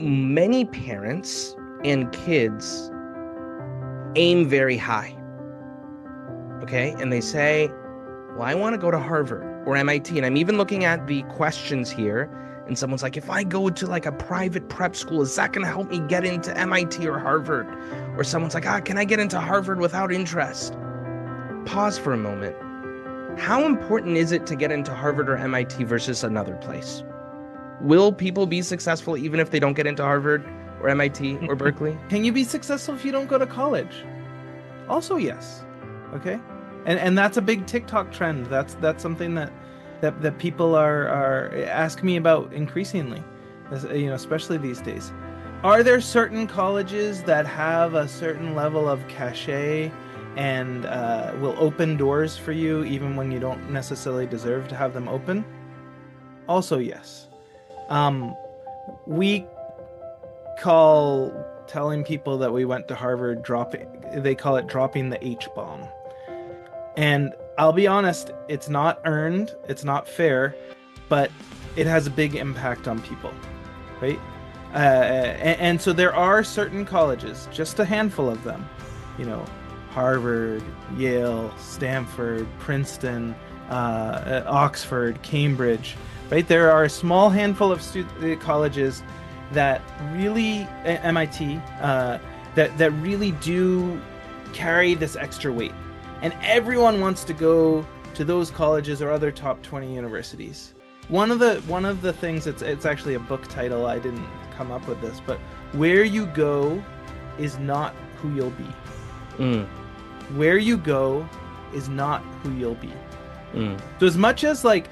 many parents and kids aim very high. Okay, and they say, well, I want to go to Harvard or MIT. And I'm even looking at the questions here, and someone's like, if I go to like a private prep school, is that going to help me get into MIT or Harvard? Or someone's like, can I get into Harvard without interest? Pause for a moment. How important is it to get into Harvard or MIT versus another place? Will people be successful even if they don't get into Harvard or MIT or Berkeley? Can you be successful if you don't go to college? Also, yes. Okay. And that's a big TikTok trend. That's something that people are ask me about increasingly, especially these days. Are there certain colleges that have a certain level of cachet and will open doors for you even when you don't necessarily deserve to have them open? Also, yes. We call telling people that we went to Harvard they call it dropping the H-bomb. And I'll be honest, it's not earned, it's not fair, but it has a big impact on people, right? And so there are certain colleges, just a handful of them, Harvard, Yale, Stanford, Princeton, Oxford, Cambridge, right? There are a small handful of colleges that really, MIT, that really do carry this extra weight. And everyone wants to go to those colleges or other top 20 universities. One of the things, it's actually a book title, I didn't come up with this, but where you go is not who you'll be. Where you go is not who you'll be. So as much as I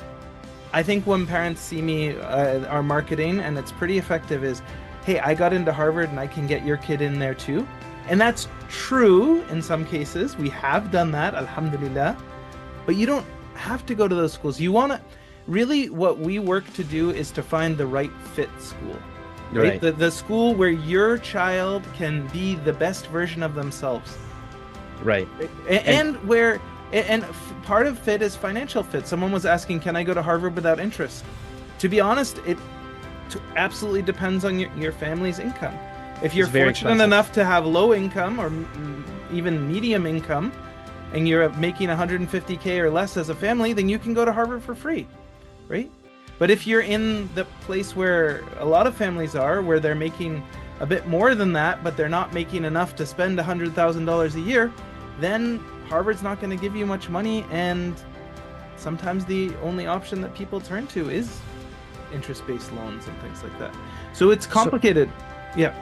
think when parents see me, our marketing, and it's pretty effective, is, hey, I got into Harvard and I can get your kid in there too. And that's true in some cases. We have done that, alhamdulillah. But you don't have to go to those schools. You want to, really what we work to do is to find the right fit school. Right? The school where your child can be the best version of themselves. Right. And part of fit is financial fit. Someone was asking, can I go to Harvard without interest? To be honest, it absolutely depends on your family's income. If you're fortunate enough to have low income or even medium income, and you're making $150K or less as a family, then you can go to Harvard for free, right? But if you're in the place where a lot of families are, where they're making a bit more than that, but they're not making enough to spend $100,000 a year, then Harvard's not going to give you much money, and sometimes the only option that people turn to is interest-based loans and things like that. So it's complicated. Yeah.